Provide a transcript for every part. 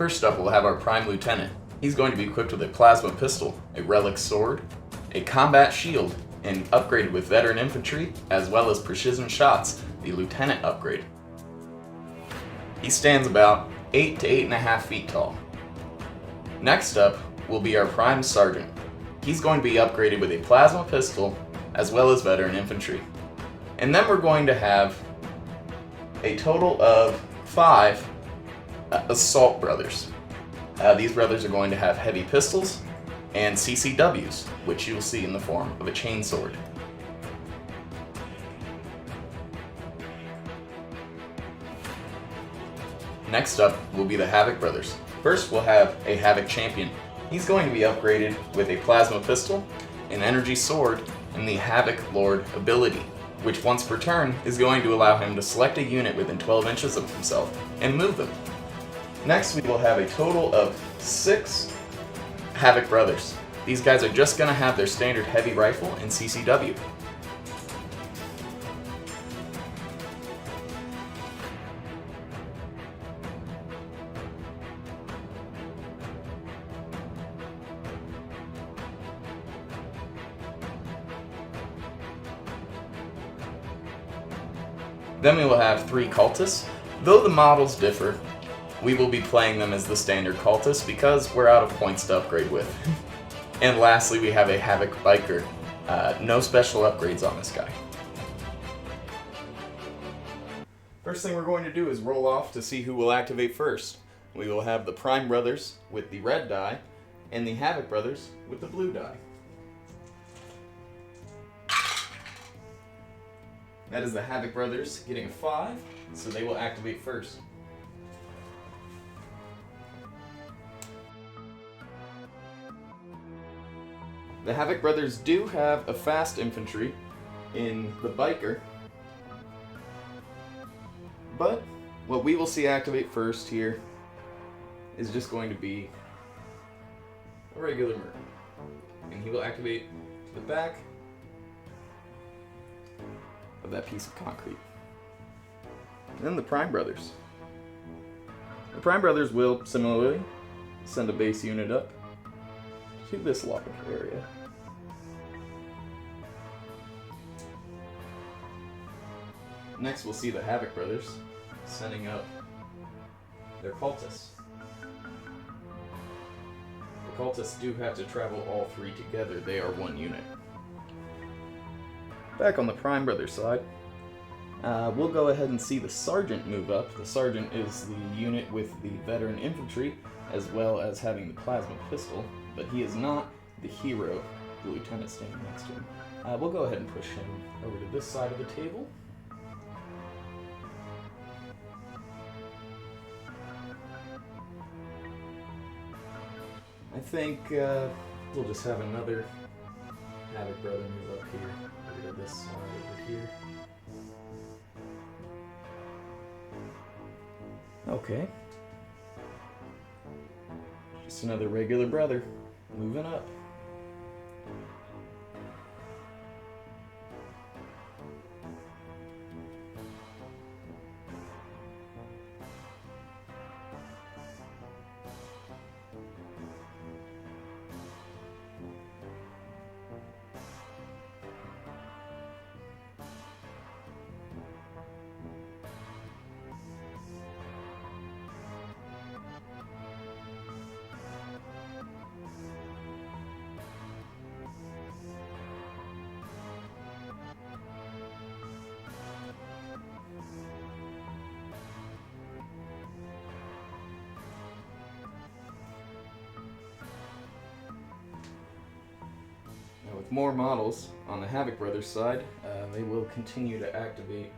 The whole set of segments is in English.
First up, we'll have our Prime Lieutenant. He's going to be equipped with a plasma pistol, a relic sword, a combat shield, and upgraded with veteran infantry, as well as precision shots, the Lieutenant upgrade. He stands about 8 to 8.5 feet tall. Next up will be our Prime Sergeant. He's going to be upgraded with a plasma pistol, as well as veteran infantry. And then we're going to have a total of 5 Assault Brothers. These brothers are going to have heavy pistols and CCWs, which you'll see in the form of a chainsword. Next up will be the Havoc Brothers. First we'll have a Havoc Champion. He's going to be upgraded with a plasma pistol, an energy sword, and the Havoc Lord ability, which once per turn is going to allow him to select a unit within 12 inches of himself and move them. Next we will have a total of 6 Havoc Brothers. These guys are just going to have their standard heavy rifle and CCW. Then we will have 3 cultists. Though the models differ, we will be playing them as the standard cultists because we're out of points to upgrade with. And lastly, we have a Havoc Biker. No special upgrades on this guy. First thing we're going to do is roll off to see who will activate first. We will have the Prime Brothers with the red die, and the Havoc Brothers with the blue die. That is the Havoc Brothers getting a 5, so they will activate first. The Havoc Brothers do have a fast infantry in the Biker, but what we will see activate first here is just going to be a regular Merc, and he will activate to the back of that piece of concrete. And then the Prime Brothers. The Prime Brothers will similarly send a base unit up to this large area. Next we'll see the Havoc Brothers sending up their cultists. The cultists do have to travel all 3 together, they are 1 unit. Back on the Prime Brothers side, we'll go ahead and see the Sergeant move up. The Sergeant is the unit with the veteran infantry, as well as having the plasma pistol, but he is not the hero, the Lieutenant standing next to him. We'll go ahead and push him over to this side of the table. I think we'll just have another Havoc Brother move up here, over to this side over here. Okay. Just another regular brother, moving up. With more models on the Havoc Brothers side, they will continue to activate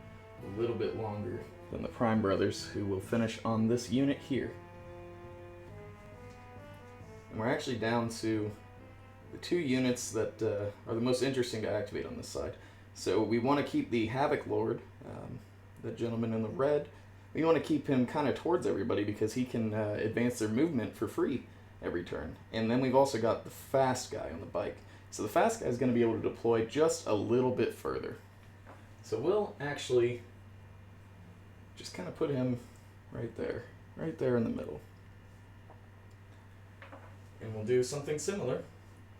a little bit longer than the Prime Brothers, who will finish on this unit here. And we're actually down to the 2 units that are the most interesting to activate on this side. So we want to keep the Havoc Lord, the gentleman in the red. We want to keep him kind of towards everybody because he can advance their movement for free every turn. And then we've also got the fast guy on the bike. So the fast guy is going to be able to deploy just a little bit further. So we'll actually just kind of put him right there in the middle. And we'll do something similar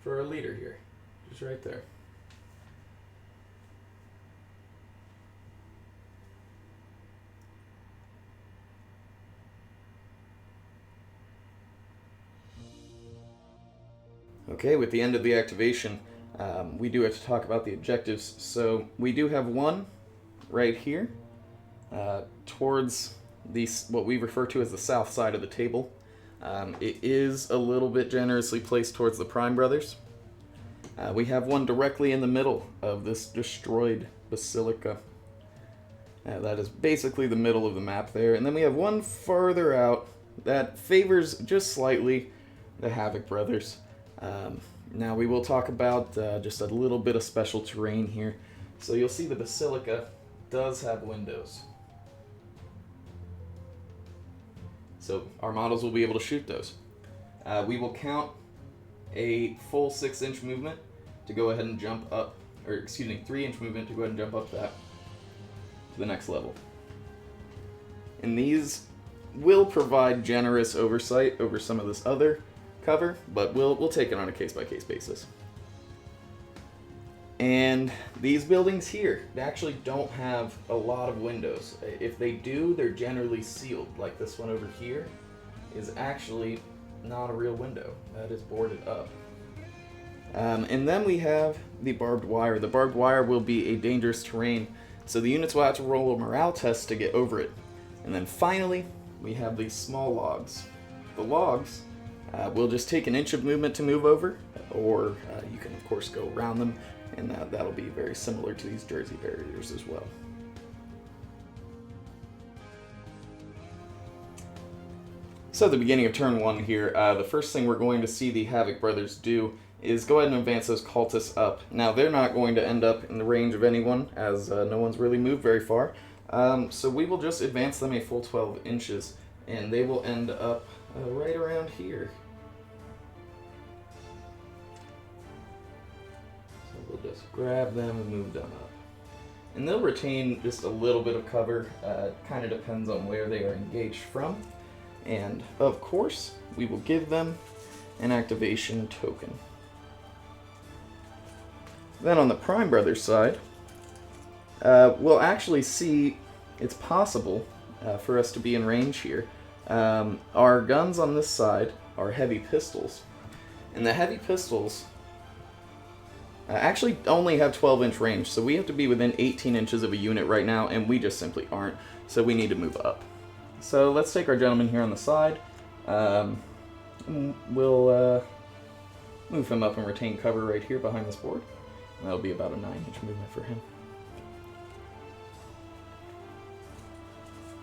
for our leader here, just right there. Okay, with the end of the activation, we do have to talk about the objectives. So we do have one right here towards what we refer to as the south side of the table. It is a little bit generously placed towards the Prime Brothers. We have one directly in the middle of this destroyed basilica. That is basically the middle of the map there. And then we have one further out that favors just slightly the Havoc Brothers. Now we will talk about just a little bit of special terrain here. So you'll see the basilica does have windows. So our models will be able to shoot those. We will count a full 6-inch movement to go ahead and jump up, or excuse me, 3-inch movement to go ahead and jump up that to the next level. And these will provide generous oversight over some of this other cover, but we'll take it on a case-by-case basis. And these buildings here, they actually don't have a lot of windows. If they do, they're generally sealed. Like this one over here is actually not a real window. That is boarded up. And then we have the barbed wire. The barbed wire will be a dangerous terrain, so the units will have to roll a morale test to get over it. And then finally, we have these small logs. The logs will just take an inch of movement to move over, or you can of course go around them, and that'll be very similar to these Jersey barriers as well. So at the beginning of turn 1 here, the first thing we're going to see the Havoc Brothers do is go ahead and advance those cultists up. Now they're not going to end up in the range of anyone, as no one's really moved very far, so we will just advance them a full 12 inches, and they will end up right around here. So we'll just grab them and move them up. And they'll retain just a little bit of cover, kind of depends on where they are engaged from. And of course, we will give them an activation token. Then on the Prime Brothers side, we'll actually see it's possible for us to be in range here. Our guns on this side are heavy pistols, and the heavy pistols actually only have 12-inch range, so we have to be within 18 inches of a unit right now, and we just simply aren't, so we need to move up. So let's take our gentleman here on the side. We'll move him up and retain cover right here behind this board. That'll be about a 9-inch movement for him.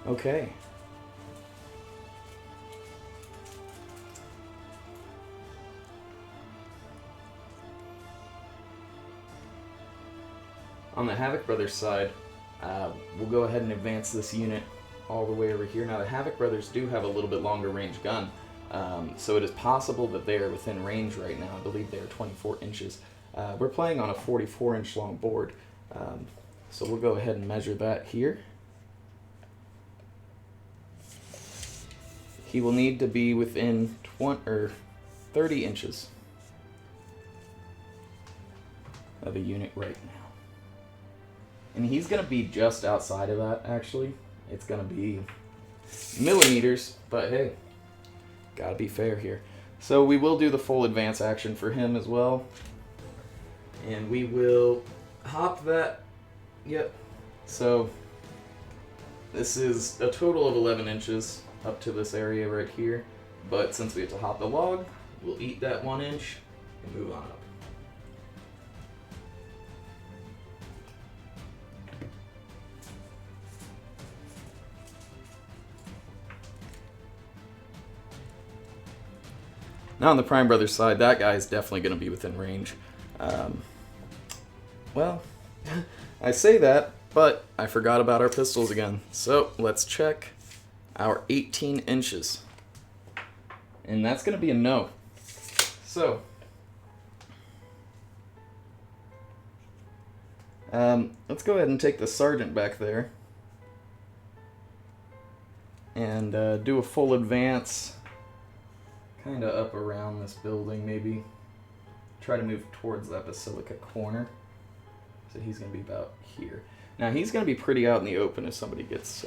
Okay. On the Havoc Brothers side, we'll go ahead and advance this unit all the way over here. Now the Havoc Brothers do have a little bit longer range gun, so it is possible that they are within range right now. I believe they are 24 inches. We're playing on a 44-inch long board, so we'll go ahead and measure that here. He will need to be within 30 inches of a unit right now. And he's going to be just outside of that, actually. It's going to be millimeters, but hey, gotta be fair here. So we will do the full advance action for him as well. And we will hop that. Yep. So this is a total of 11 inches up to this area right here. But since we have to hop the log, we'll eat that 1 inch and move on up. Now on the Prime Brothers side, that guy is definitely going to be within range. Well, I say that, but I forgot about our pistols again. So let's check our 18 inches. And that's going to be a no. So, let's go ahead and take the sergeant back there and do a full advance. kind of up around this building maybe. Try to move towards that Basilica corner. So he's going to be about here. Now he's going to be pretty out in the open if somebody gets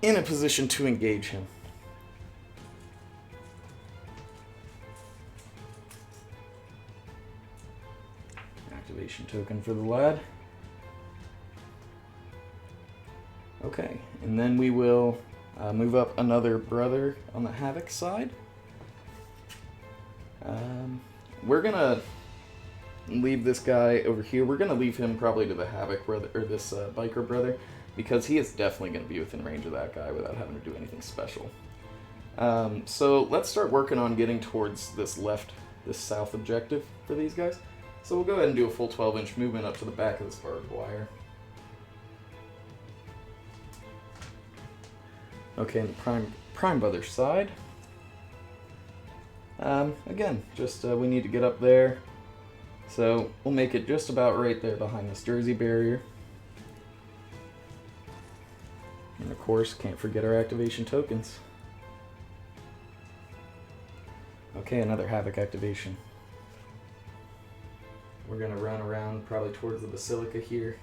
in a position to engage him. Activation token for the lad. Okay, and then we will move up another brother on the Havoc side. We're gonna leave this guy over here. We're gonna leave him probably to the Havoc brother, or this biker brother, because he is definitely gonna be within range of that guy without having to do anything special. So let's start working on getting towards this south objective for these guys. So we'll go ahead and do a full 12-inch movement up to the back of this barbed wire. Okay, and the prime brother side. Again, just we need to get up there. So we'll make it just about right there behind this Jersey barrier. And of course, can't forget our activation tokens. Okay, another Havoc activation. We're going to run around probably towards the Basilica here.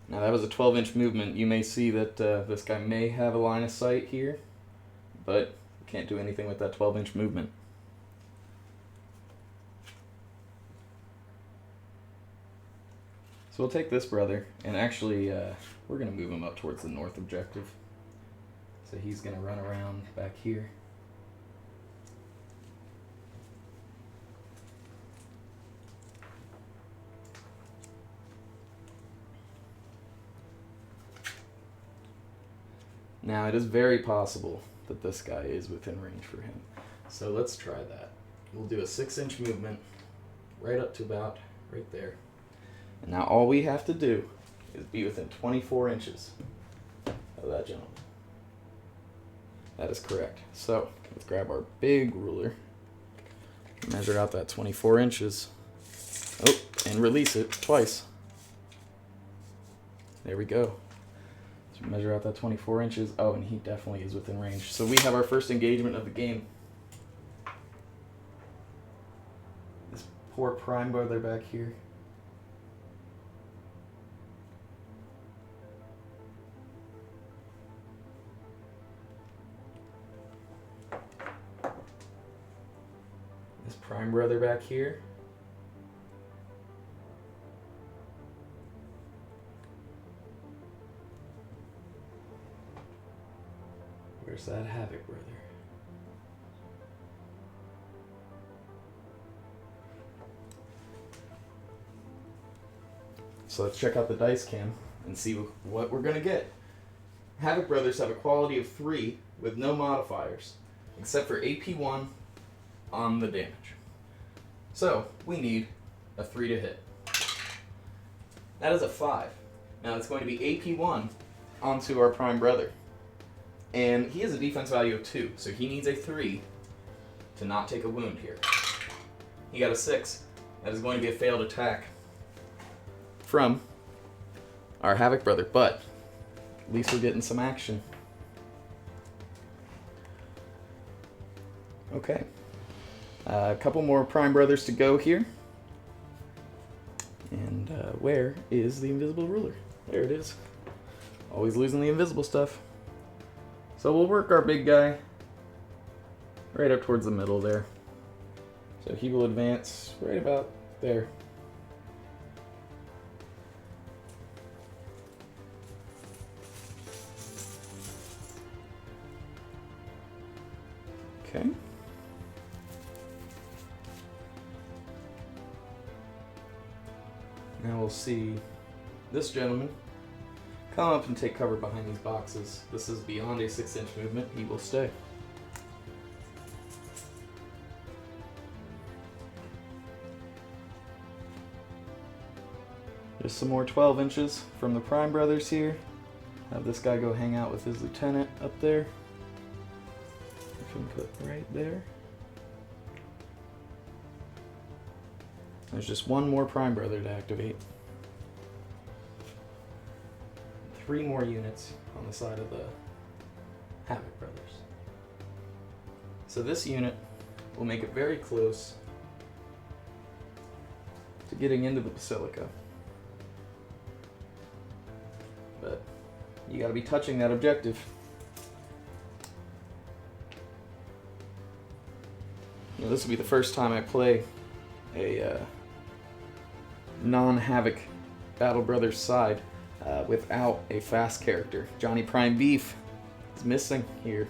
Now that was a 12-inch movement. You may see that this guy may have a line of sight here, but can't do anything with that 12-inch movement. So we'll take this brother, and actually we're going to move him up towards the north objective. So he's going to run around back here. Now, it is very possible that this guy is within range for him. So let's try that. We'll do a 6-inch movement right up to about right there. And now all we have to do is be within 24 inches of that gentleman. That is correct. So let's grab our big ruler, measure out that 24 inches. Oh, and release it twice. There we go. So measure out that 24 inches. Oh, and he definitely is within range. So we have our first engagement of the game. This poor prime brother back here. This prime brother back here. Where's that Havoc brother? So let's check out the dice cam and see what we're going to get. Havoc Brothers have a quality of 3 with no modifiers, except for AP1 on the damage. So we need a 3 to hit. That is a 5. Now it's going to be AP1 onto our prime brother. And he has a defense value of 2, so he needs a 3 to not take a wound here. He got a 6. That is going to be a failed attack from our Havoc brother, but at least we're getting some action. Okay. A couple more prime brothers to go here. And where is the invisible ruler? There it is. Always losing the invisible stuff. So we'll work our big guy right up towards the middle there. So he will advance right about there. Okay. Now we'll see this gentleman come up and take cover behind these boxes. This is beyond a 6-inch movement. He will stay. Just some more 12 inches from the Prime Brothers here. Have this guy go hang out with his lieutenant up there. I can put right there. There's just one more Prime Brother to activate. 3 more units on the side of the Havoc Brothers. So this unit will make it very close to getting into the Basilica. But you gotta be touching that objective. You know, this will be the first time I play a non-Havoc Battle Brothers side without a fast character. Johnny Prime Beef is missing here.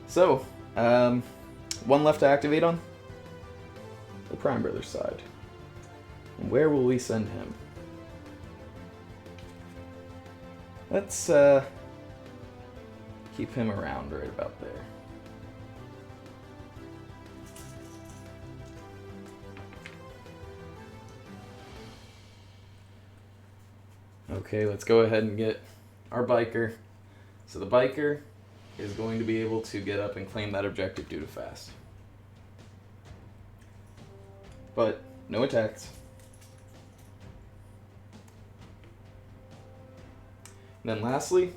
So, one left to activate on the Prime Brothers side. And where will we send him? Let's keep him around right about there. Okay, let's go ahead and get our biker. So the biker is going to be able to get up and claim that objective due to fast. But no attacks. And then lastly,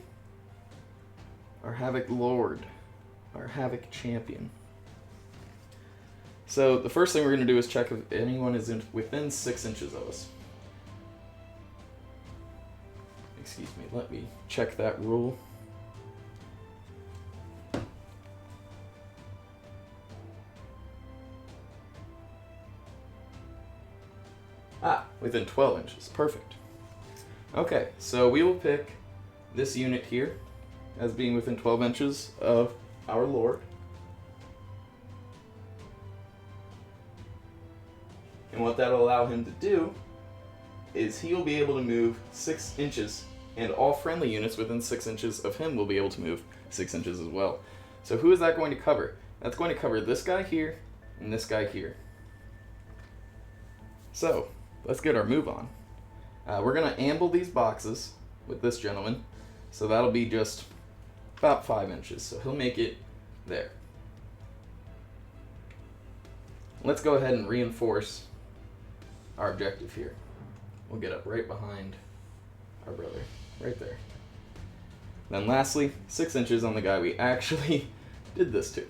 our Havoc Lord, our Havoc Champion. So the first thing we're going to do is check if anyone is within 6 inches of us. Excuse me, let me check that rule. Within 12 inches, perfect. Okay, so we will pick this unit here as being within 12 inches of our Lord. And what that'll allow him to do is he will be able to move 6 inches, and all friendly units within 6 inches of him will be able to move 6 inches as well. So who is that going to cover? That's going to cover this guy here and this guy here. So let's get our move on. We're going to amble these boxes with this gentleman. So that'll be just about 5 inches. So he'll make it there. Let's go ahead and reinforce our objective here. We'll get up right behind our brother, right there. Then lastly, 6 inches on the guy we actually did this to.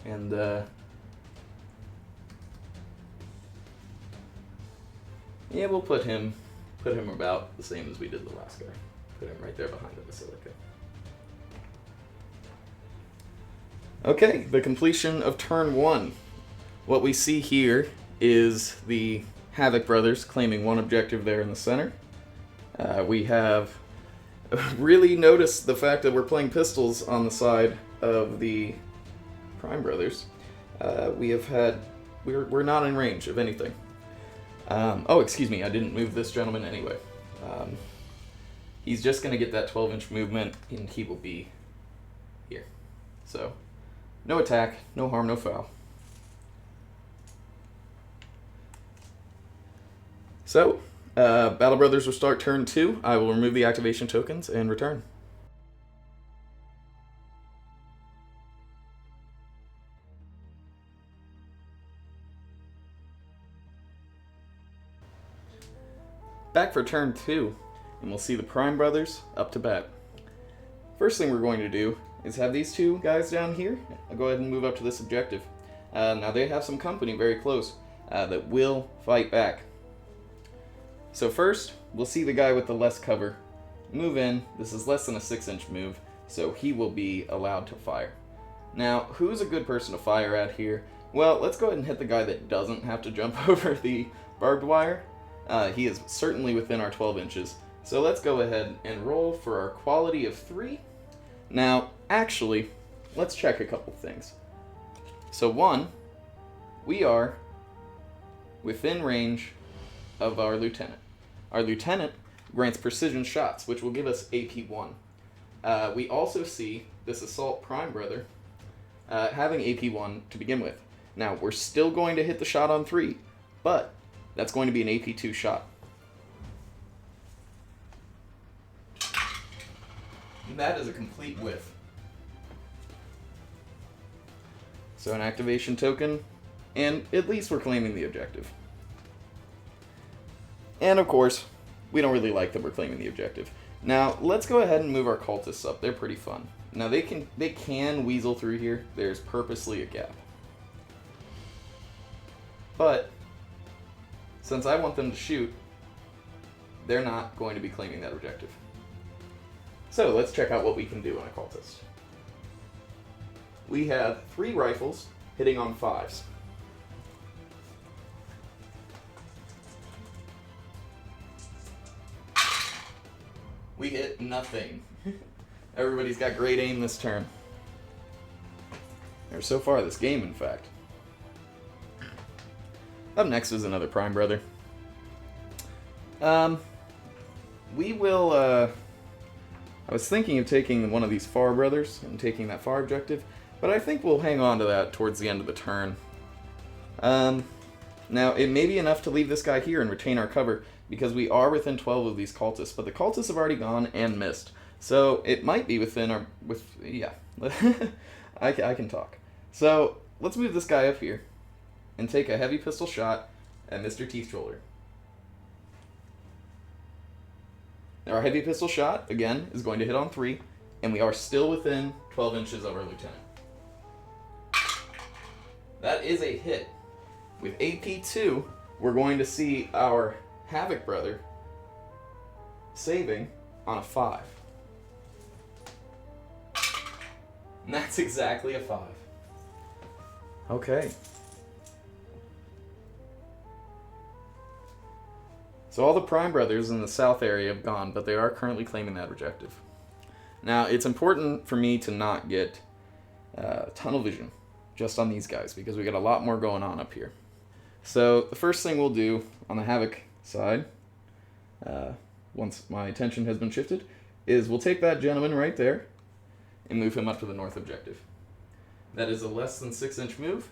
And yeah, we'll put him about the same as we did the last guy. Put him right there behind the Basilica. Okay, the completion of turn 1. What we see here is the Havoc Brothers claiming 1 objective there in the center. We have really noticed the fact that we're playing pistols on the side of the Prime Brothers. We're not in range of anything. Oh, excuse me, I didn't move this gentleman anyway. He's just going to get that 12-inch movement, and he will be here. So, no attack, no harm, no foul. So, Battle Brothers will start turn 2. I will remove the activation tokens and return. Back for turn 2, and we'll see the Prime Brothers up to bat. First thing we're going to do is have these 2 guys down here. I'll go ahead and move up to this objective. Now they have some company very close that will fight back. So first, we'll see the guy with the less cover move in. This is less than a 6-inch move, so he will be allowed to fire. Now, who's a good person to fire at here? Well, let's go ahead and hit the guy that doesn't have to jump over the barbed wire. He is certainly within our 12 inches. So let's go ahead and roll for our quality of 3. Now, actually, let's check a couple things. So 1, we are within range of our lieutenant. Our lieutenant grants precision shots, which will give us AP 1. We also see this assault Prime Brother having AP 1 to begin with. Now, we're still going to hit the shot on 3, but that's going to be an AP 2 shot. And that is a complete whiff. So an activation token, and at least we're claiming the objective. And of course, we don't really like that we're claiming the objective. Now, let's go ahead and move our cultists up. They're pretty fun. Now, they can weasel through here. There's purposely a gap. But, since I want them to shoot, they're not going to be claiming that objective. So, let's check out what we can do on a cultist. We have 3 rifles hitting on 5s. We hit nothing. Everybody's got great aim this turn. Or so far this game, in fact. Up next is another Prime Brother. We will, I was thinking of taking one of these Far Brothers and taking that Far objective, but I think we'll hang on to that towards the end of the turn. Now, it may be enough to leave this guy here and retain our cover, because we are within 12 of these cultists, but the cultists have already gone and missed. So, it might be within our... yeah. I can talk. So, let's move this guy up here and take a heavy pistol shot at Mr. Teeth Troller. Our heavy pistol shot, again, is going to hit on 3, and we are still within 12 inches of our lieutenant. That is a hit. With AP2, we're going to see our Havoc Brother saving on a 5. And that's exactly a 5. Okay. So all the Prime Brothers in the south area have gone, but they are currently claiming that objective. Now, it's important for me to not get tunnel vision just on these guys, because we got a lot more going on up here. So the first thing we'll do on the Havoc side, once my attention has been shifted, is we'll take that gentleman right there and move him up to the north objective. That is a less than 6-inch move.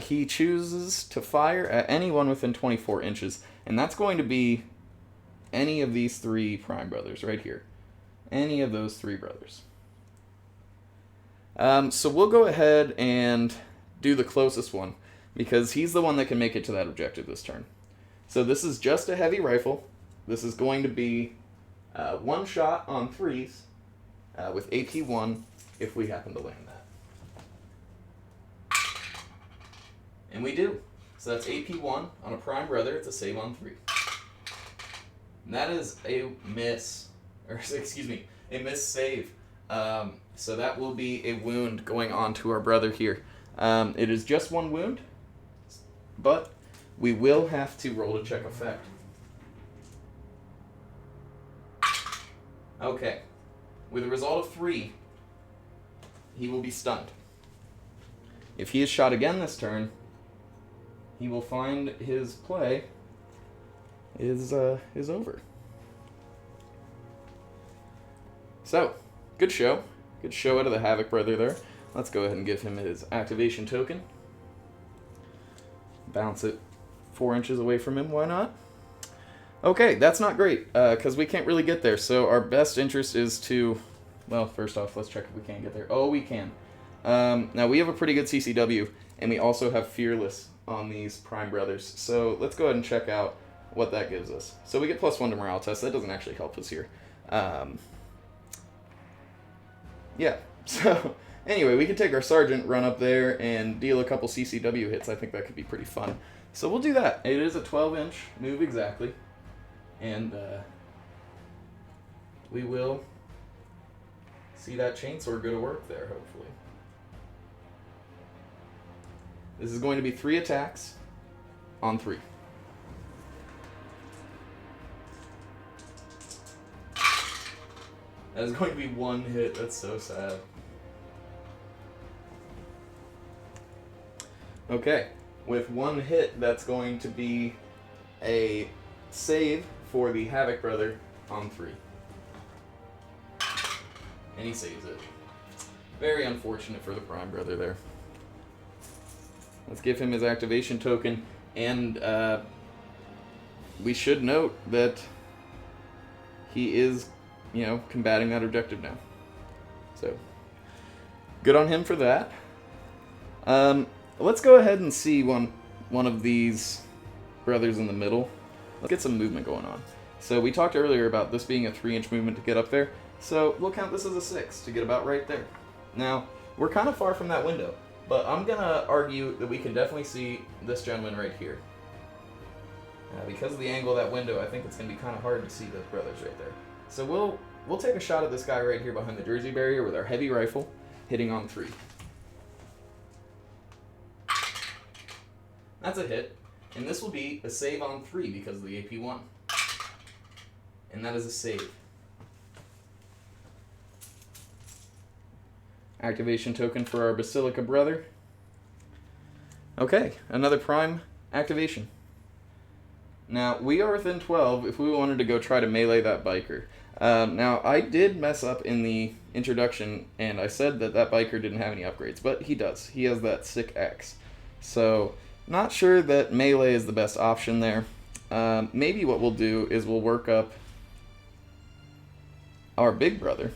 He chooses to fire at anyone within 24 inches, and that's going to be any of these 3 Prime Brothers right here. Any of those 3 brothers. So we'll go ahead and do the closest one, because he's the one that can make it to that objective this turn. So this is just a heavy rifle. This is going to be 1 shot on 3s with AP1 if we happen to land that. And we do. So that's AP1 on a Prime Brother. It's a save on 3. And that is a miss. Or, excuse me, a miss save. So that will be a wound going on to our brother here. It is just 1 wound, but we will have to roll to check effect. Okay. With a result of 3, he will be stunned. If he is shot again this turn, he will find his play is over. So, good show. Good show out of the Havoc Brother there. Let's go ahead and give him his activation token. Bounce it 4 inches away from him, why not? Okay, that's not great, because we can't really get there. So our best interest is to, well, first off, let's check if we can get there. Oh, we can. Now, we have a pretty good CCW, and we also have Fearless on these Prime Brothers. So let's go ahead and check out what that gives us. So we get +1 to morale test. That doesn't actually help us here. Yeah, so anyway, we could take our Sergeant, run up there, and deal a couple CCW hits. I think that could be pretty fun. So we'll do that. It is a 12-inch move exactly. And we will see that chainsaw go to work there, hopefully. This is going to be 3 attacks on 3. That is going to be 1 hit. That's so sad. Okay, with 1 hit, that's going to be a save for the Havoc Brother on 3. And he saves it. Very unfortunate for the Prime Brother there. Let's give him his activation token, and we should note that he is, you know, combating that objective now. So, good on him for that. Let's go ahead and see one of these brothers in the middle. Let's get some movement going on. So we talked earlier about this being a 3-inch movement to get up there, so we'll count this as a 6 to get about right there. Now, we're kind of far from that window, but I'm going to argue that we can definitely see this gentleman right here. Because of the angle of that window, I think it's going to be kind of hard to see the brothers right there. So we'll take a shot at this guy right here behind the jersey barrier with our heavy rifle, hitting on 3. That's a hit, and this will be a save on 3 because of the AP1. And that is a save. Activation token for our Basilica brother. Okay, another prime activation. Now, we are within 12 if we wanted to go try to melee that biker. Now, I did mess up in the introduction, and I said that that biker didn't have any upgrades, but he does. He has that sick X. So, not sure that melee is the best option there. Maybe what we'll do is we'll work up our big brother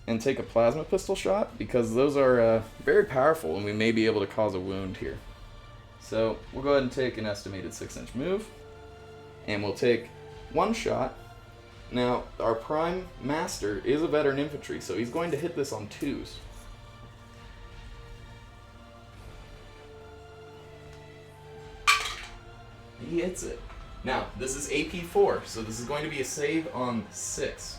and take a plasma pistol shot, because those are very powerful, and we may be able to cause a wound here. So, we'll go ahead and take an estimated 6-inch move. And we'll take 1 shot. Now, our prime master is a veteran infantry, so he's going to hit this on 2s. He hits it. Now, this is AP4, so this is going to be a save on 6.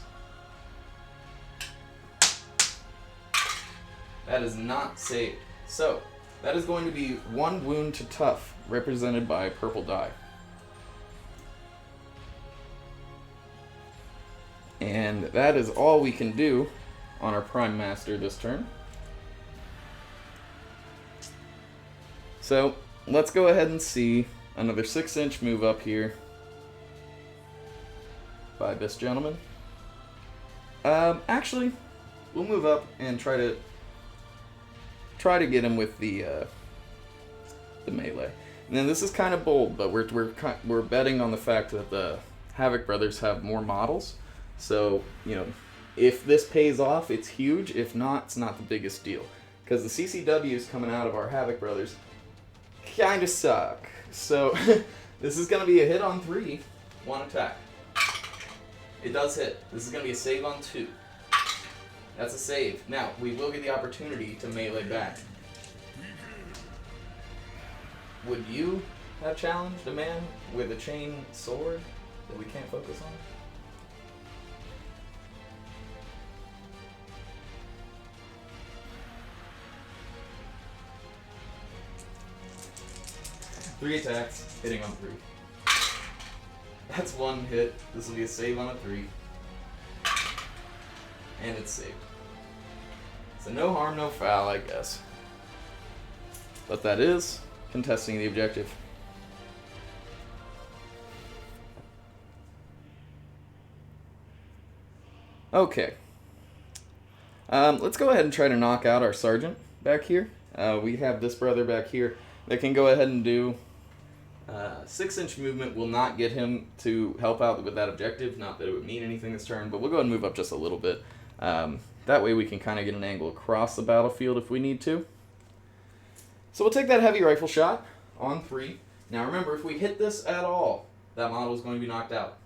That is not saved. So, that is going to be 1 wound to tough, represented by purple die. And that is all we can do on our Prime Master this turn. So, let's go ahead and see another 6-inch move up here by this gentleman. Actually, we'll move up and try to get him with the melee. And then this is kind of bold, but we're betting on the fact that the Havoc Brothers have more models. So, you know, if this pays off, it's huge. If not, it's not the biggest deal. Because the CCWs coming out of our Havoc Brothers kind of suck. So, this is going to be a hit on 3, 1 attack. It does hit. This is going to be a save on 2. That's a save. Now, we will get the opportunity to melee back. Would you have challenged a man with a chain sword that we can't focus on? Three attacks, hitting on 3. That's 1 hit. This will be a save on a 3. And it's saved. So no harm, no foul, I guess. But that is contesting the objective. Okay. Let's go ahead and try to knock out our sergeant back here. We have this brother back here that can go ahead and do 6-inch movement. Will not get him to help out with that objective. Not that it would mean anything this turn, but we'll go ahead and move up just a little bit. That way we can kind of get an angle across the battlefield if we need to. So we'll take that heavy rifle shot on 3. Now remember, if we hit this at all, that model is going to be knocked out.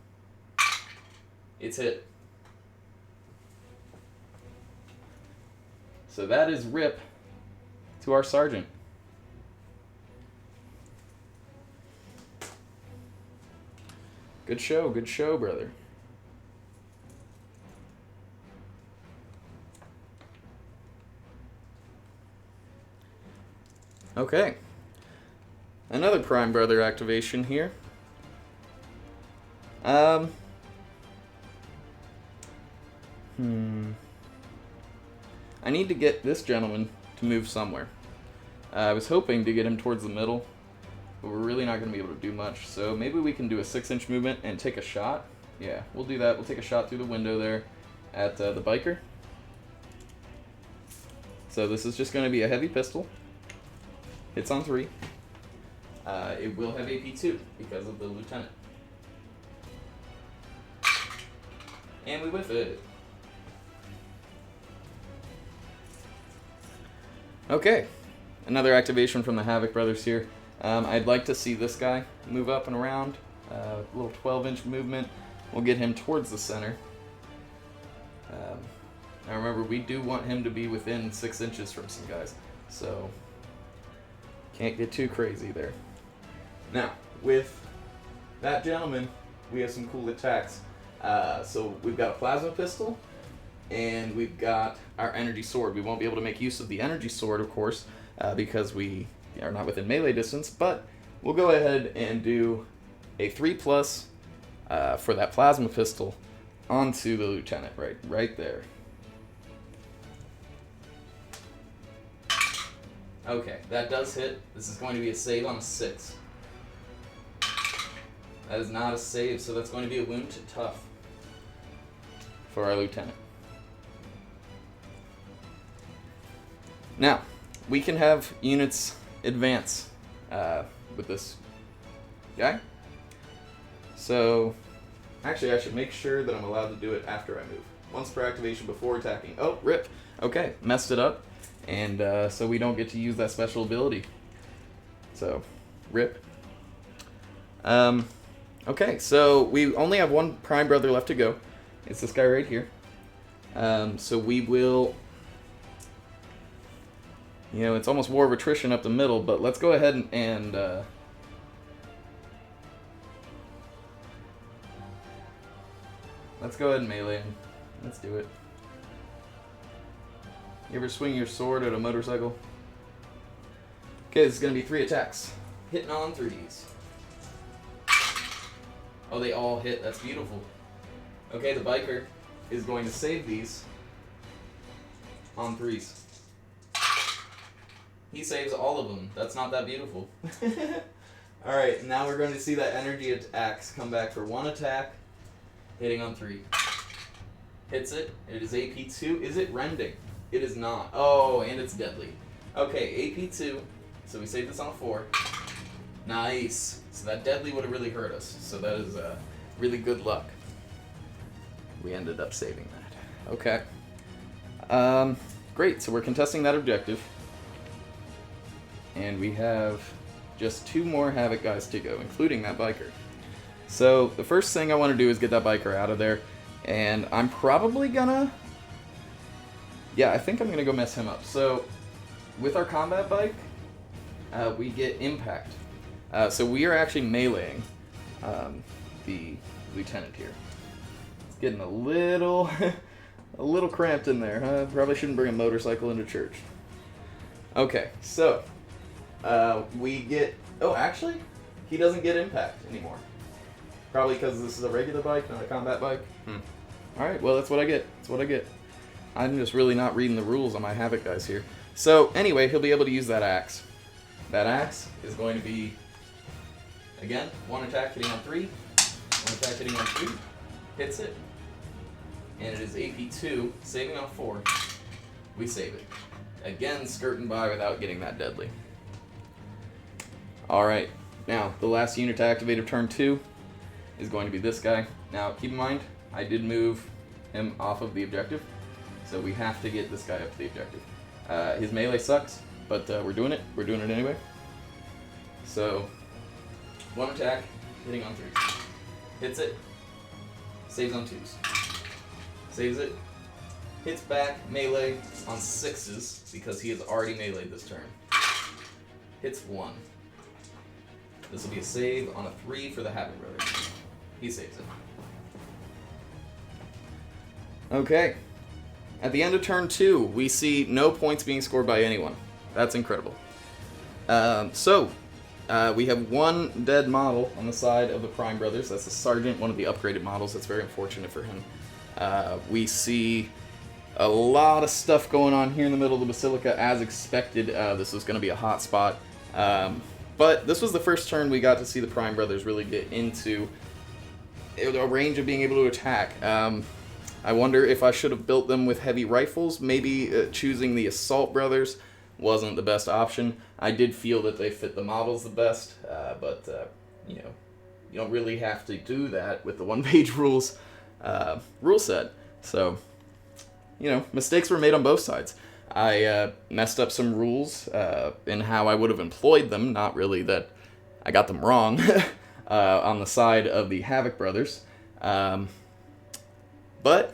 It's hit. So that is RIP to our sergeant. Good show, brother. Okay. Another Prime Brother activation here. I need to get this gentleman to move somewhere. I was hoping to get him towards the middle, but we're really not going to be able to do much. So maybe we can do a 6-inch movement and take a shot. Yeah, we'll do that. We'll take a shot through the window there at the biker. So this is just going to be a heavy pistol. Hits on 3. It will have AP2 because of the lieutenant. And we whiff it. Okay, another activation from the Havoc Brothers here. I'd like to see this guy move up and around. A little 12-inch movement. We'll get him towards the center. Now remember, we do want him to be within 6 inches from some guys, so can't get too crazy there. Now, with that gentleman, we have some cool attacks. So we've got a plasma pistol, and we've got our energy sword. We won't be able to make use of the energy sword, of course, because we are not within melee distance, but we'll go ahead and do a 3+ for that plasma pistol onto the lieutenant, right there. Okay, that does hit. This is going to be a save on a 6. That is not a save, so that's going to be a wound to tough for our lieutenant. Now, we can have units advance with this guy. So, actually, I should make sure that I'm allowed to do it after I move. Once per activation before attacking. Oh, rip. Okay, messed it up. And so we don't get to use that special ability. So, rip. Okay, so we only have one Prime Brother left to go. It's this guy right here. So we will... You know, it's almost war of attrition up the middle, but let's go ahead and let's go ahead and melee him. Let's do it. You ever swing your sword at a motorcycle? Okay, this is going to be 3 attacks. Hitting on 3s. Oh, they all hit. That's beautiful. Okay, the biker is going to save these on 3s. He saves all of them. That's not that beautiful. Alright, now we're going to see that energy attacks come back for 1 attack, hitting on 3. Hits it. It is AP2. Is it rending? It is not. Oh, and it's deadly. Okay, AP2. So we save this on a 4. Nice. So that deadly would have really hurt us. So that is really good luck. We ended up saving that. Okay. Great. So we're contesting that objective. And we have just 2 more Havoc guys to go, including that biker. So the first thing I want to do is get that biker out of there. And I'm probably gonna... Yeah, I think I'm gonna go mess him up. So, with our combat bike, we get impact. So we are actually meleeing the lieutenant here. It's getting a little, a little cramped in there, huh? Probably shouldn't bring a motorcycle into church. Okay, so we get. Oh, actually, he doesn't get impact anymore. Probably because this is a regular bike, not a combat bike. All right, well that's what I get. That's what I get. I'm just really not reading the rules on my Havoc guys here. So, anyway, he'll be able to use that axe. That axe is going to be, again, 1 attack hitting on 3, 1 attack hitting on 3, hits it, and it is AP2, saving on 4. We save it. Again, skirting by without getting that deadly. Alright, now, the last unit to activate of turn 2 is going to be this guy. Now, keep in mind, I did move him off of the objective. So we have to get this guy up to the objective. His melee sucks, but we're doing it. We're doing it anyway. So, 1 attack, hitting on 3. Hits it. Saves on 2s. Saves it. Hits back, melee on 6s, because he has already meleeed this turn. Hits 1. This will be a save on a 3 for the Havoc Brothers. He saves it. Okay. At the end of turn 2, we see no points being scored by anyone. That's incredible. We have 1 dead model on the side of the Prime Brothers. That's the Sergeant, one of the upgraded models. That's very unfortunate for him. We see a lot of stuff going on here in the middle of the Basilica, as expected. This was going to be a hot spot. But this was the first turn we got to see the Prime Brothers really get into a range of being able to attack. I wonder if I should have built them with heavy rifles. Maybe choosing the Assault Brothers wasn't the best option. I did feel that they fit the models the best, but you know, you don't really have to do that with the OnePageRules rule set. So, you know, mistakes were made on both sides. I messed up some rules in how I would have employed them. Not really that I got them wrong on the side of the Havoc Brothers. But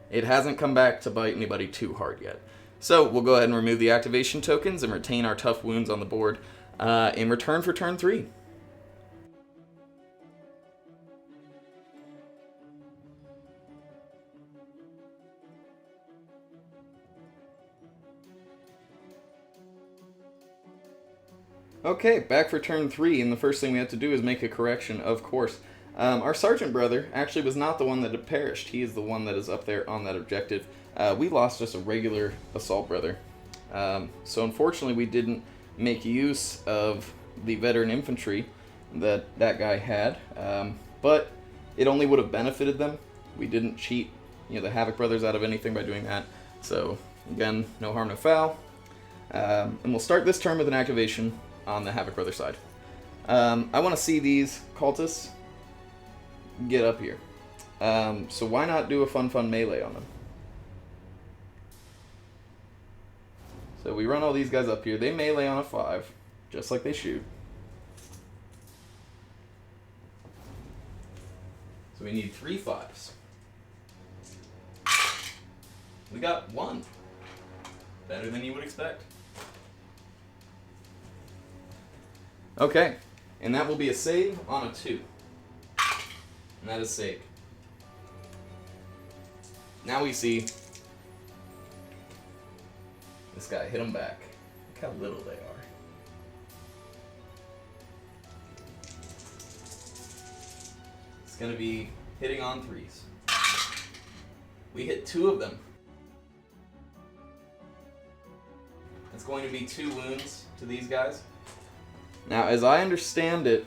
it hasn't come back to bite anybody too hard yet. So we'll go ahead and remove the activation tokens and retain our tough wounds on the board in return for turn 3. Okay, back for turn 3, and the first thing we have to do is make a correction, of course. Our sergeant brother actually was not the one that had perished. He is the one that is up there on that objective. We lost just a regular assault brother. So unfortunately we didn't make use of the veteran infantry that guy had, but it only would have benefited them. We didn't cheat, the Havoc Brothers out of anything by doing that. So again, no harm, no foul. And we'll start this turn with an activation on the Havoc Brother side. I want to see these cultists get up here. So why not do a fun melee on them? So we run all these guys up here. They melee on a 5, just like they shoot. So we need 3 5s. We got 1. Better than you would expect. Okay, and that will be a save on a 2. And that is saved. Now we see this guy hit him back. Look how little they are. It's going to be hitting on 3s. We hit 2 of them. It's going to be 2 wounds to these guys. Now, as I understand it,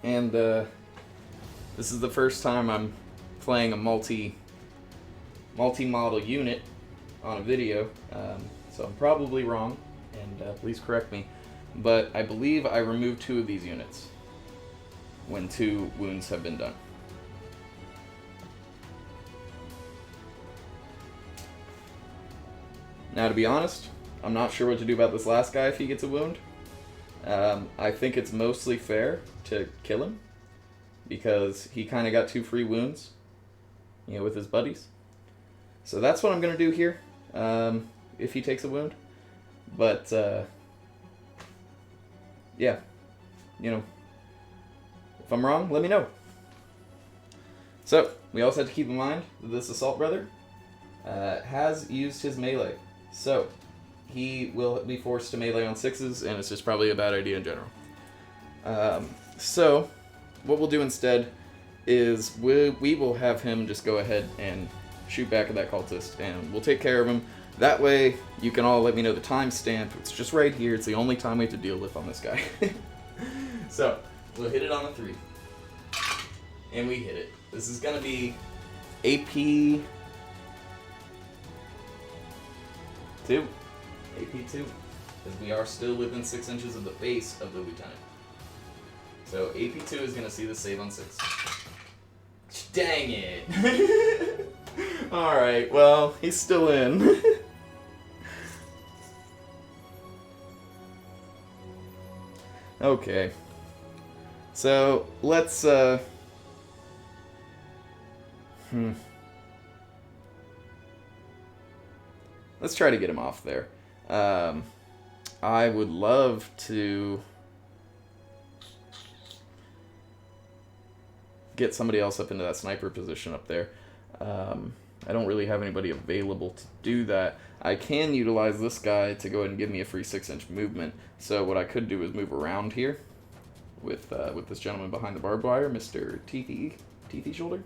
and this is the first time I'm playing a multi-model unit on a video, so I'm probably wrong, and please correct me, but I believe I removed 2 of these units when 2 wounds have been done. Now, to be honest, I'm not sure what to do about this last guy if he gets a wound. I think it's mostly fair to kill him, because he kind of got 2 free wounds, with his buddies. So that's what I'm going to do here, if he takes a wound. But, yeah, if I'm wrong, let me know. So, we also have to keep in mind that this assault brother has used his melee. So, he will be forced to melee on 6s, and it's just probably a bad idea in general. So, what we'll do instead is we will have him just go ahead and shoot back at that cultist, and we'll take care of him. That way, you can all let me know the timestamp. It's just right here. It's the only time we have to deal with on this guy. So, we'll hit it on a 3. And we hit it. This is going to be AP 2. AP 2. Because we are still within 6 inches of the face of the lieutenant. So AP 2 is going to see the save on 6. Dang it! Alright, well, he's still in. Okay. So, let's, let's try to get him off there. I would love to get somebody else up into that sniper position up there. I don't really have anybody available to do that. I can utilize this guy to go ahead and give me a free 6-inch movement. So what I could do is move around here with this gentleman behind the barbed wire, Mr. Teethy Shoulder.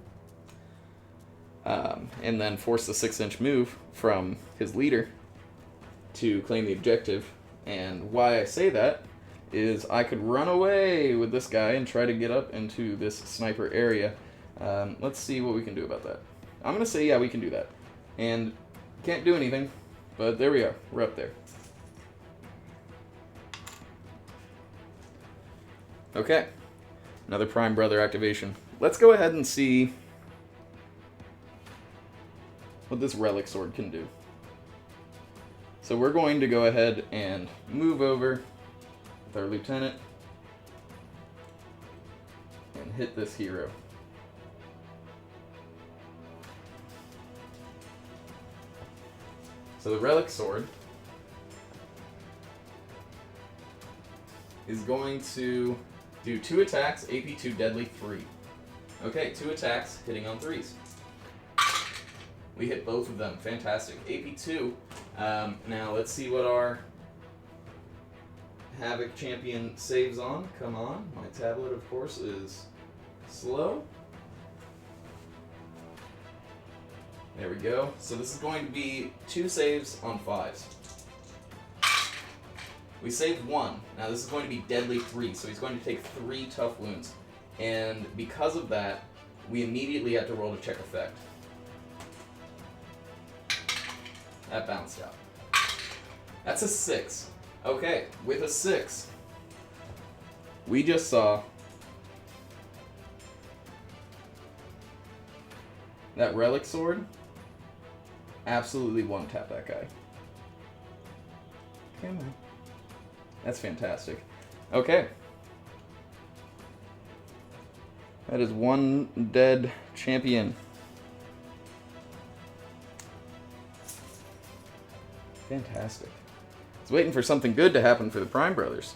And then force the 6-inch move from his leader to claim the objective. And why I say that is I could run away with this guy and try to get up into this sniper area. Let's see what we can do about that. I'm going to say, yeah, we can do that. And can't do anything, but there we are. We're up there. Okay. Another Prime Brother activation. Let's go ahead and see what this Relic Sword can do. So we're going to go ahead and move over with our lieutenant and hit this hero. So the Relic Sword is going to do 2 attacks, AP 2, Deadly 3. Okay, 2 attacks, hitting on 3s. We hit both of them. Fantastic. AP 2. Now let's see what our Havoc champion saves on. Come on. My tablet, of course, is slow. There we go. So this is going to be 2 saves on 5s. We saved 1. Now this is going to be Deadly 3, so he's going to take 3 tough wounds. And because of that, we immediately have to roll to check effect. That bounced out. That's a 6. Okay, with a 6, we just saw that Relic Sword absolutely one-tap that guy. Come on. That's fantastic. Okay. That is 1 dead champion. Fantastic. I was waiting for something good to happen for the Prime Brothers.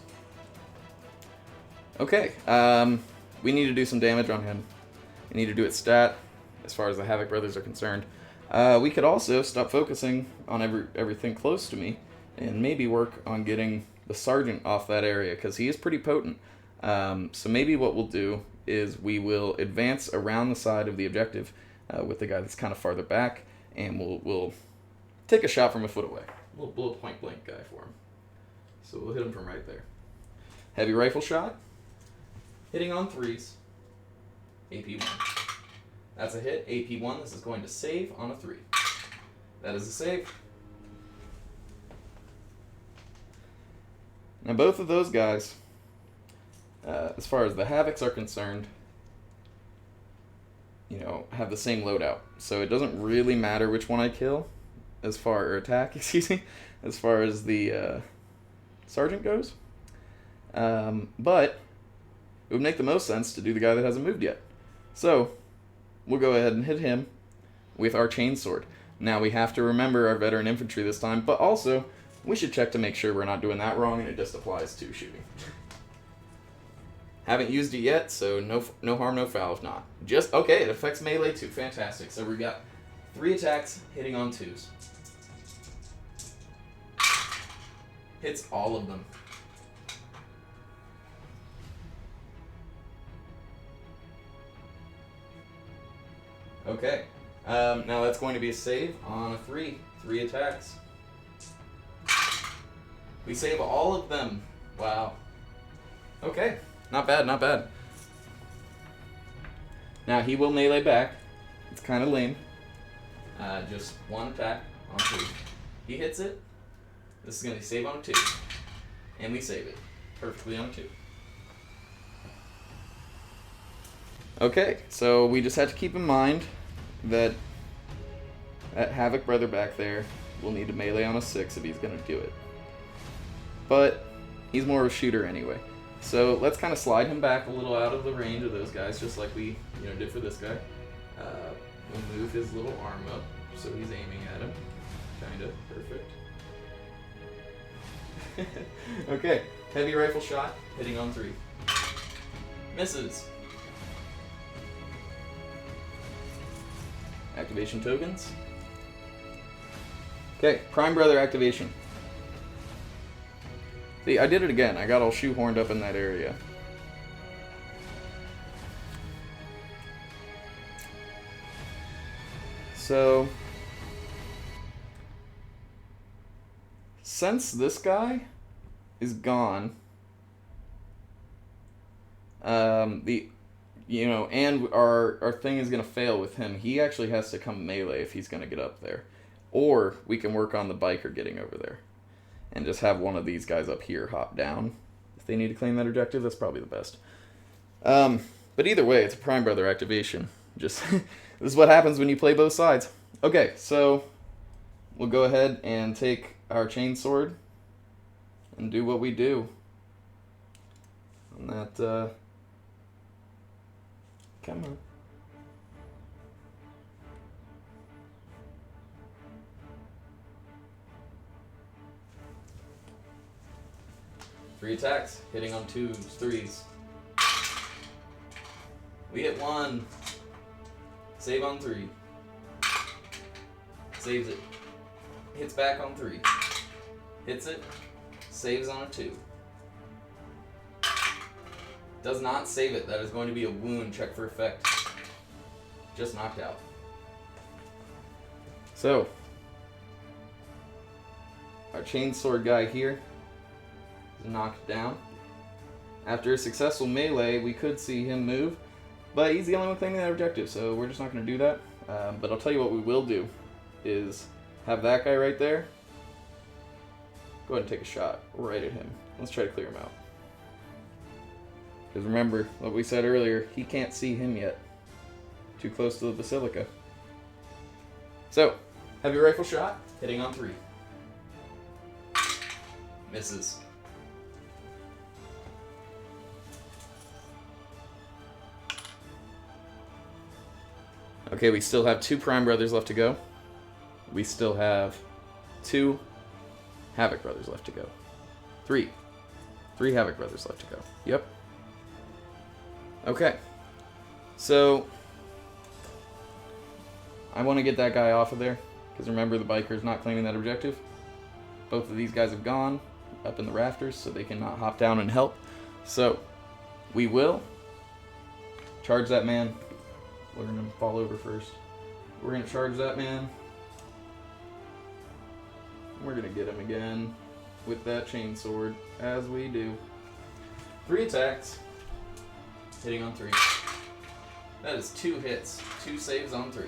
Okay, we need to do some damage on him. We need to do it stat, as far as the Havoc Brothers are concerned. We could also stop focusing on everything close to me, and maybe work on getting the Sergeant off that area, because he is pretty potent. So maybe what we'll do is we will advance around the side of the objective with the guy that's kind of farther back, and we'll take a shot from a foot away. We'll blow a point blank guy for him. So we'll hit him from right there. Heavy rifle shot. Hitting on 3s. AP 1. That's a hit. AP 1. This is going to save on a 3. That is a save. Now both of those guys, as far as the Havocs are concerned, have the same loadout. So it doesn't really matter which one I kill. Or attack, excuse me, as far as the Sergeant goes. But it would make the most sense to do the guy that hasn't moved yet. So we'll go ahead and hit him with our chainsword. Now we have to remember our veteran infantry this time, but also we should check to make sure we're not doing that wrong and it just applies to shooting. Haven't used it yet, so no harm, no foul if not. Okay, it affects melee too. Fantastic. So we got 3 attacks hitting on 2s. Hits all of them. Okay. Now that's going to be a save on a 3. 3 attacks. We save all of them. Wow. Okay. Not bad, not bad. Now he will melee back. It's kind of lame. Just 1 attack on 2. He hits it. This is going to save on a 2. And we save it. Perfectly on a 2. Okay, so we just have to keep in mind that Havoc Brother back there will need to melee on a 6 if he's going to do it. But he's more of a shooter anyway. So let's kind of slide him back a little out of the range of those guys, just like we did for this guy. We'll move his little arm up so he's aiming at him. Kinda. Perfect. Okay, heavy rifle shot, hitting on 3. Misses. Activation tokens. Okay, Prime Brother activation. See, I did it again. I got all shoehorned up in that area. So, since this guy is gone, and our thing is gonna fail with him. He actually has to come melee if he's gonna get up there, or we can work on the biker getting over there, and just have one of these guys up here hop down if they need to claim that objective. That's probably the best. But either way, it's a Prime Brother activation. Just this is what happens when you play both sides. Okay, so we'll go ahead and take our chainsword and do what we do on that. Come on. 3 attacks, hitting on 2s, 3s. We hit 1. Save on 3. Saves it. Hits back on 3. Hits it. Saves on a 2. Does not save it. That is going to be a wound. Check for effect. Just knocked out. So, our chainsword guy here is knocked down. After a successful melee, we could see him move, but he's the only one claiming that objective, so we're just not going to do that. But I'll tell you what we will do is have that guy right there. Go ahead and take a shot right at him. Let's try to clear him out. Because remember, what we said earlier, he can't see him yet. Too close to the Basilica. So, heavy rifle shot, hitting on 3. Misses. Okay, we still have 2 Prime Brothers left to go. We still have 2 Havoc Brothers left to go. 3. 3 Havoc Brothers left to go. Yep. Okay. So, I want to get that guy off of there, because remember, the biker's not claiming that objective. Both of these guys have gone up in the rafters, so they cannot hop down and help. So, we will charge that man. We're going to fall over first. We're going to charge that man. We're going to get him again with that chainsword, as we do. 3 attacks, hitting on 3. That is 2 hits, 2 saves on 3.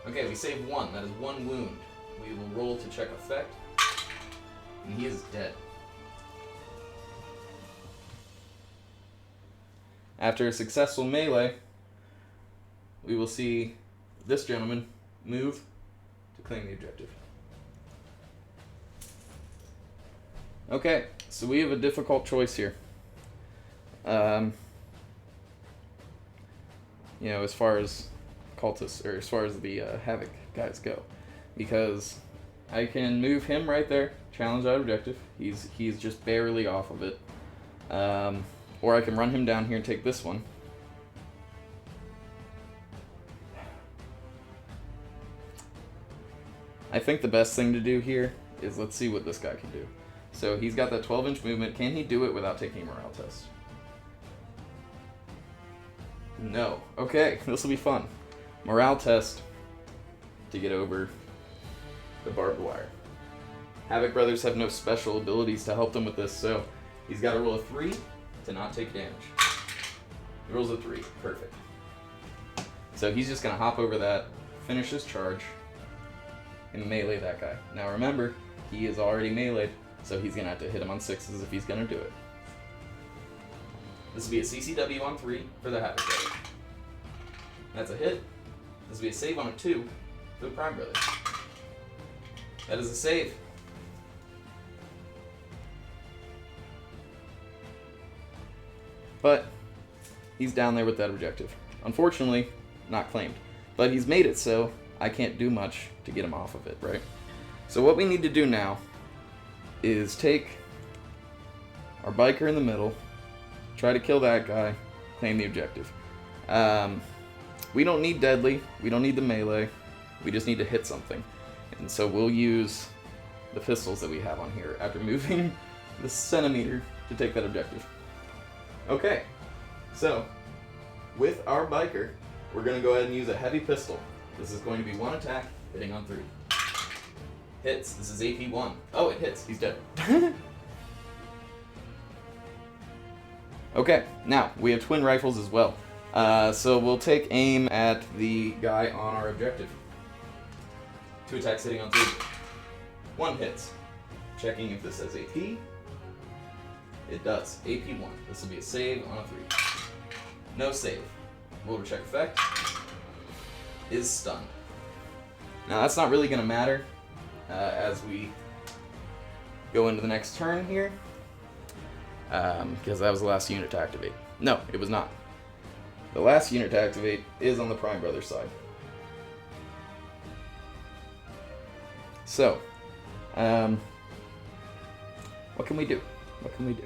Okay, we saved 1. That is 1 wound. We will roll to check effect, and he is dead. After a successful melee, we will see this gentleman move to claim the objective. Okay, so we have a difficult choice here. You know, as far as cultists, or as far as the Havoc guys go, because I can move him right there, challenge that objective. He's just barely off of it. Or I can run him down here and take this one. I think the best thing to do here is let's see what this guy can do. So he's got that 12-inch movement. Can he do it without taking a morale test? No. Okay, this will be fun. Morale test to get over the barbed wire. Havoc Brothers have no special abilities to help them with this, so he's got to roll a 3 to not take damage. He rolls a 3. Perfect. So he's just going to hop over that, finish his charge, and melee that guy. Now remember, he is already meleeed, so he's going to have to hit him on 6s if he's going to do it. This will be a CCW on 3 for the Havoc Brothers. That's a hit. This will be a save on a 2 for the Prime Brothers. That is a save. But he's down there with that objective. Unfortunately, not claimed. But he's made it so I can't do much to get him off of it, right? So what we need to do now is take our biker in the middle, try to kill that guy, claim the objective. We don't need deadly, we don't need the melee, we just need to hit something. And so we'll use the pistols that we have on here after moving the centimeter to take that objective. Okay, so with our biker, we're going to go ahead and use a heavy pistol. This is going to be 1 attack, hitting on 3. Hits. This is AP 1. Oh, it hits. He's dead. Okay, now we have twin rifles as well. So we'll take aim at the guy on our objective. 2 attacks, hitting on 3. 1 hits. Checking if this has AP. It does. AP 1. This will be a save on a 3. No save. Roll to check effect. Is stunned. Now that's not really going to matter as we go into the next turn here. Because that was the last unit to activate. No, it was not. The last unit to activate is on the Prime Brothers side. So, What can we do? What can we do?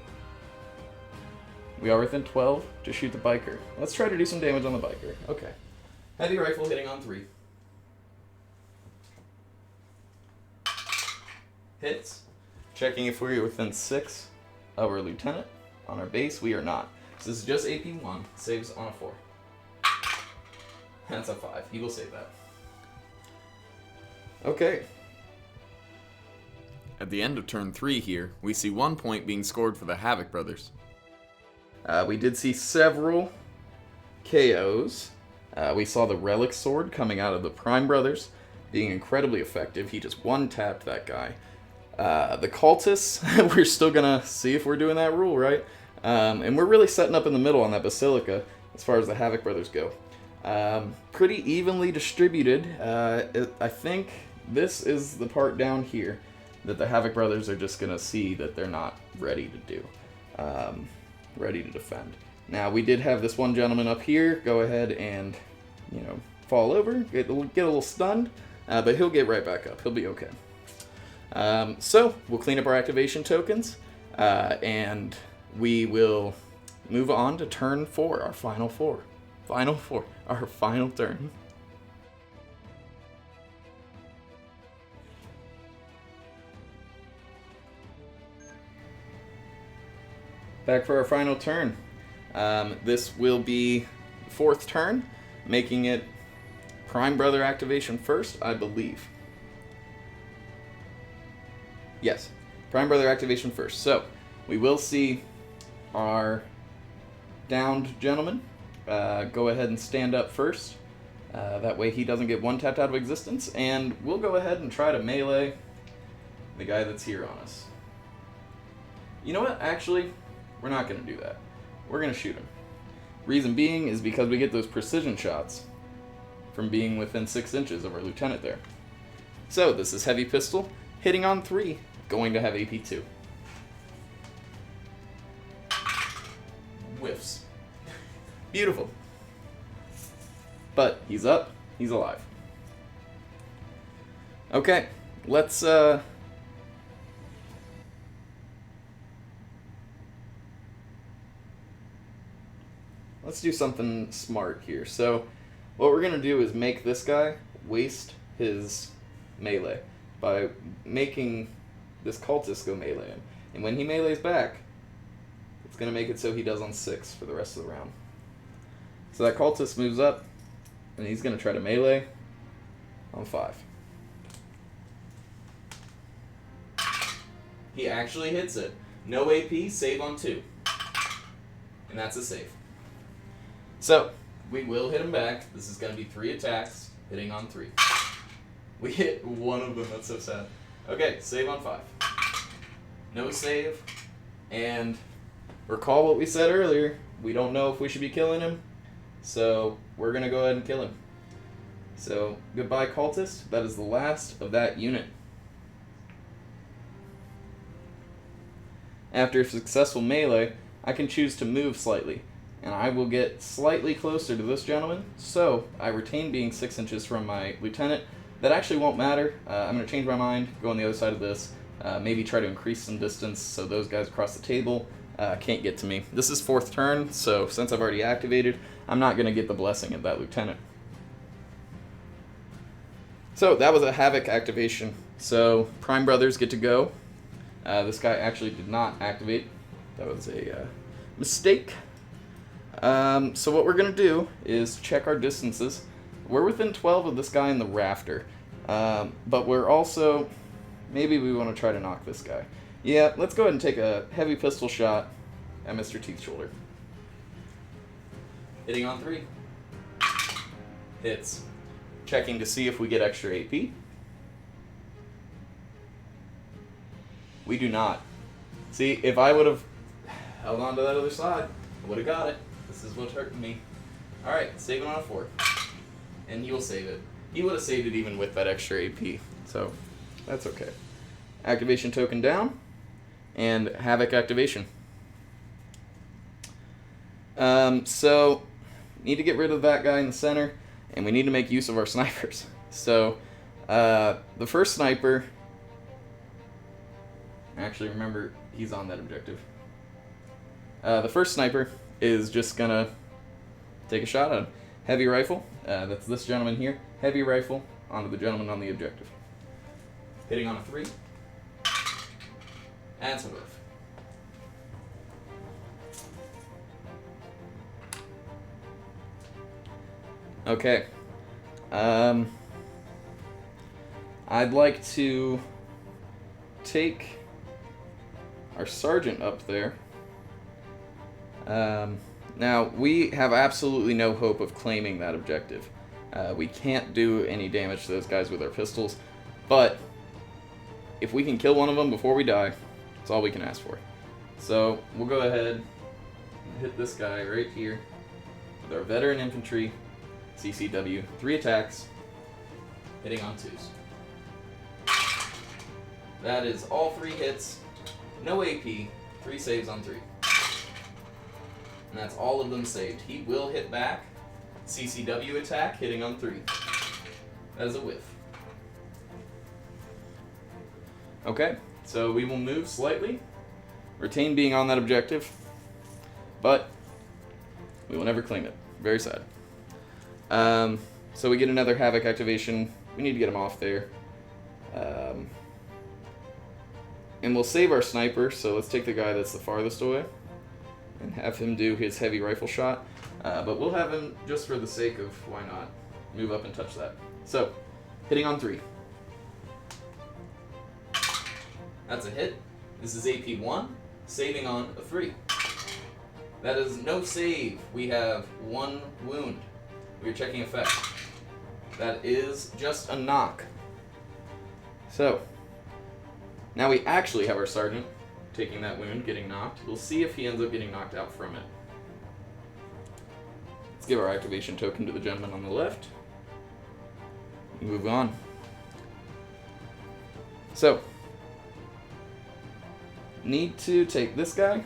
We are within 12 to shoot the biker. Let's try to do some damage on the biker. Okay. Heavy rifle hitting on 3. Hits. Checking if we're within 6 of our lieutenant. On our base, we are not. So this is just AP 1. Saves on a 4. That's a 5. He will save that. Okay. At the end of turn 3 here, we see 1 point being scored for the Havoc Brothers. We did see several KOs. We saw the Relic Sword coming out of the Prime Brothers, being incredibly effective. He just one-tapped that guy. The Cultists, we're still going to see if we're doing that rule, right? And we're really setting up in the middle on that Basilica as far as the Havoc Brothers go. Pretty evenly distributed. I think this is the part down here that the Havoc Brothers are just going to see that they're not ready to do. Ready to defend. Now, we did have this one gentleman up here go ahead and, fall over, get a little stunned, but he'll get right back up. He'll be okay. So, we'll clean up our activation tokens, and we will move on to turn 4, our final 4. Final 4, our final turn. Back for our final turn. This will be 4th turn, making it Prime Brother activation first, I believe. Yes, Prime Brother activation first. So, we will see our downed gentleman go ahead and stand up first. That way he doesn't get one-tapped out of existence, and we'll go ahead and try to melee the guy that's here on us. You know what? Actually, we're not going to do that. We're going to shoot him. Reason being is because we get those precision shots from being within 6 inches of our lieutenant there. So, this is Heavy Pistol, hitting on 3, going to have AP 2. Whiffs. Beautiful. But he's up, he's alive. Okay, let's do something smart here. So, what we're going to do is make this guy waste his melee by making this cultist go melee him. And when he melees back, it's going to make it so he does on 6 for the rest of the round. So that cultist moves up, and he's going to try to melee on 5. He actually hits it. No AP, save on 2. And that's a save. So, we will hit him back. This is going to be 3 attacks, hitting on 3. We hit one of them, that's so sad. Okay, save on 5. No save. And recall what we said earlier. We don't know if we should be killing him. So, we're going to go ahead and kill him. So, goodbye cultist. That is the last of that unit. After a successful melee, I can choose to move slightly. And I will get slightly closer to this gentleman, so I retain being 6 inches from my lieutenant. That actually won't matter. I'm going to change my mind, go on the other side of this, maybe try to increase some distance so those guys across the table can't get to me. This is 4th turn, so since I've already activated, I'm not going to get the blessing of that lieutenant. So that was a Havoc activation. So Prime Brothers get to go. This guy actually did not activate. That was a mistake. So what we're going to do is check our distances. We're within 12 of this guy in the rafter. But we're also... Maybe we want to try to knock this guy. Yeah, let's go ahead and take a heavy pistol shot at Mr. Teeth's shoulder. Hitting on 3. Hits. Checking to see if we get extra AP. We do not. See, if I would have held on to that other side, I would have got it. This is what's hurting me. Alright, save it on a 4. And he will save it. He would have saved it even with that extra AP. So, that's okay. Activation token down. And Havoc activation. So, need to get rid of that guy in the center. And we need to make use of our snipers. So, the first sniper Actually, remember, he's on that objective. The first sniper is just gonna take a shot at him. Heavy rifle, that's this gentleman here. Heavy rifle onto the gentleman on the objective. Hitting on a 3. And it's a whiff. Okay. I'd like to take our sergeant up there. Now, we have absolutely no hope of claiming that objective. We can't do any damage to those guys with our pistols, but if we can kill one of them before we die, that's all we can ask for. So, we'll go ahead and hit this guy right here with our veteran infantry CCW. 3 attacks, hitting on 2s. That is all 3 hits, no AP, 3 saves on 3. And that's all of them saved. He will hit back. CCW attack, hitting on 3. That is a whiff. Okay, so we will move slightly, retain being on that objective, but we will never claim it. Very sad. So we get another Havoc activation. We need to get him off there. And we'll save our sniper, so let's take the guy that's the farthest away and have him do his heavy rifle shot. But we'll have him, just for the sake of why not, move up and touch that. So, hitting on 3. That's a hit. This is AP 1, saving on a 3. That is no save. We have 1 wound. We are checking effect. That is just a knock. So, now we actually have our sergeant taking that wound, getting knocked. We'll see if he ends up getting knocked out from it. Let's give our activation token to the gentleman on the left. Move on. So, need to take this guy,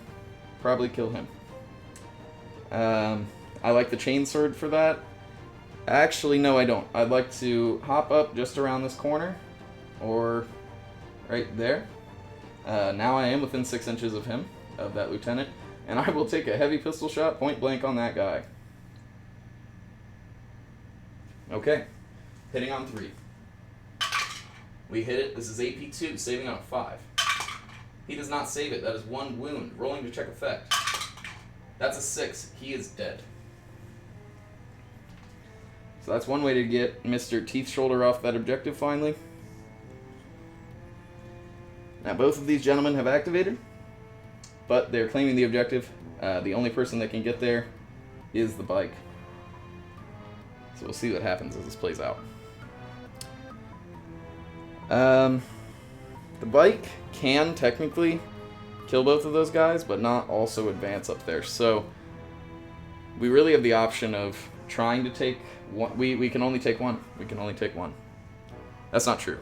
probably kill him. I like the chainsword for that. Actually, no, I don't. I'd like to hop up just around this corner, or right there. Now I am within 6 inches of him, of that lieutenant, and I will take a heavy pistol shot point blank on that guy. Okay, hitting on 3. We hit it. This is AP 2, saving on a 5. He does not save it. That is 1 wound. Rolling to check effect. That's a 6. He is dead. So that's one way to get Mr. Teeth Shoulder off that objective finally. Now both of these gentlemen have activated, but they're claiming the objective. The only person that can get there is the bike. So we'll see what happens as this plays out. The bike can technically kill both of those guys, but not also advance up there. So we really have the option of trying to take one. We can only take one. We can only take one. That's not true.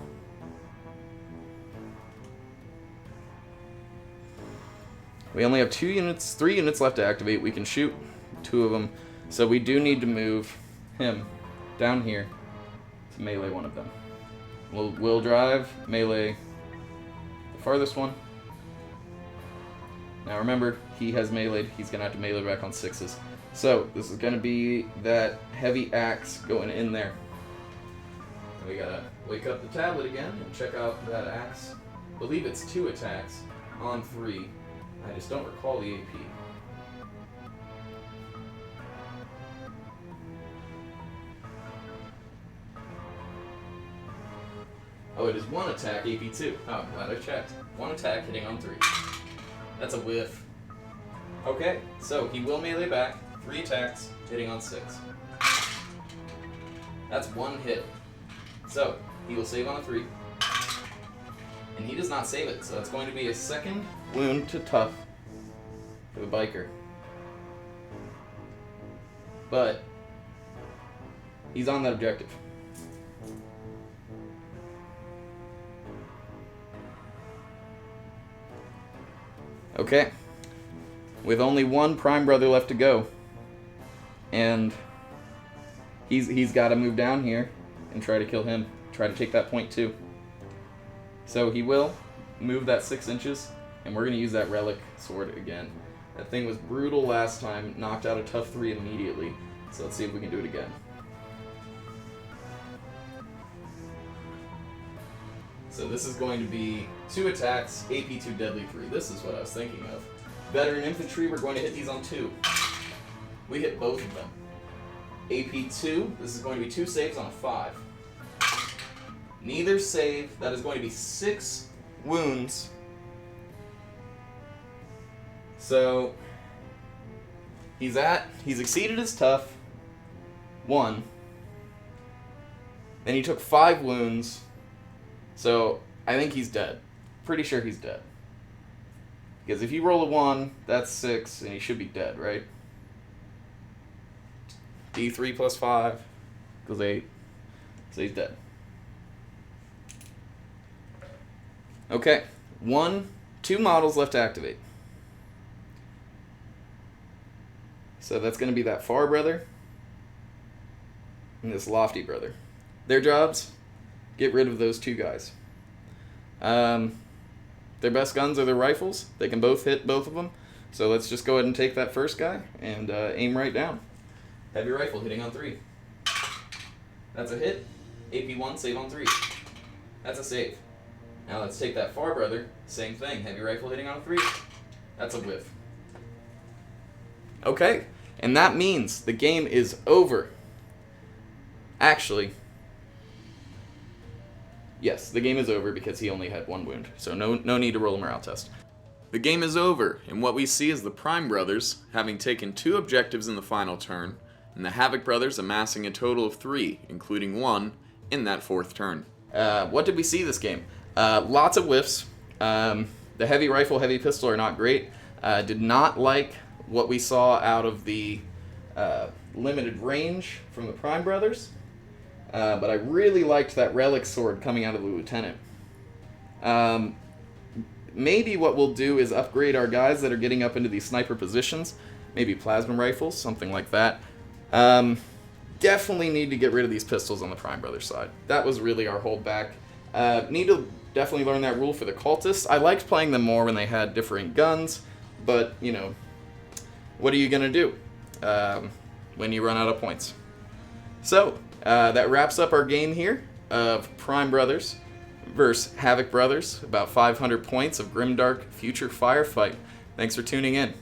We only have 3 units left to activate. We can shoot 2 of them. So we do need to move him down here to melee one of them. We'll drive, melee the farthest one. Now remember, he has meleeed. He's going to have to melee back on 6s. So this is going to be that heavy axe going in there. And we got to wake up the tablet again and check out that axe. I believe it's 2 attacks on 3. I just don't recall the AP. Oh, it is 1 attack, AP 2. Oh, I'm glad I checked. 1 attack, hitting on 3. That's a whiff. Okay, so he will melee back. 3 attacks, hitting on 6. That's 1 hit. So, he will save on a 3. And he does not save it, so it's going to be a 2nd wound to tough for the biker. But he's on that objective. Okay. With only 1 Prime Brother left to go. And he's got to move down here and try to kill him. Try to take that point too. So he will move that 6 inches, and we're going to use that relic sword again. That thing was brutal last time, knocked out a tough 3 immediately. So let's see if we can do it again. So this is going to be 2 attacks, AP 2, Deadly 3. This is what I was thinking of. Veteran Infantry, we're going to hit these on 2. We hit both of them. AP 2, this is going to be 2 saves on a 5. Neither save, that is going to be 6 wounds. So, he's exceeded his tough, 1. Then he took 5 wounds. So, I think he's dead. Pretty sure he's dead. Because if you roll a 1, that's 6, and he should be dead, right? D3 plus 5 equals 8. So he's dead. Okay. 2 models left to activate. So that's going to be that Far Brother and this Lofty Brother. Their jobs, get rid of those 2 guys. Their best guns are their rifles. They can both hit both of them. So let's just go ahead and take that first guy and aim right down. Heavy rifle hitting on 3. That's a hit. AP 1, save on 3. That's a save. Now let's take that Far Brother. Same thing. Heavy rifle hitting on 3. That's a whiff. Okay. And that means the game is over. Actually, yes, the game is over because he only had 1 wound. So no need to roll a morale test. The game is over, and what we see is the Prime Brothers having taken 2 objectives in the final turn, and the Havoc Brothers amassing a total of 3, including 1, in that 4th turn. What did we see this game? Lots of whiffs. The heavy rifle, heavy pistol are not great. Did not like what we saw out of the limited range from the Prime Brothers. But I really liked that relic sword coming out of the Lieutenant. Maybe what we'll do is upgrade our guys that are getting up into these sniper positions. Maybe plasma rifles, something like that. Definitely need to get rid of these pistols on the Prime Brothers side. That was really our holdback. Need to definitely learn that rule for the cultists. I liked playing them more when they had differing guns, but, you know, what are you going to do when you run out of points? So, that wraps up our game here of Prime Brothers versus Havoc Brothers. About 500 points of Grimdark Future Firefight. Thanks for tuning in.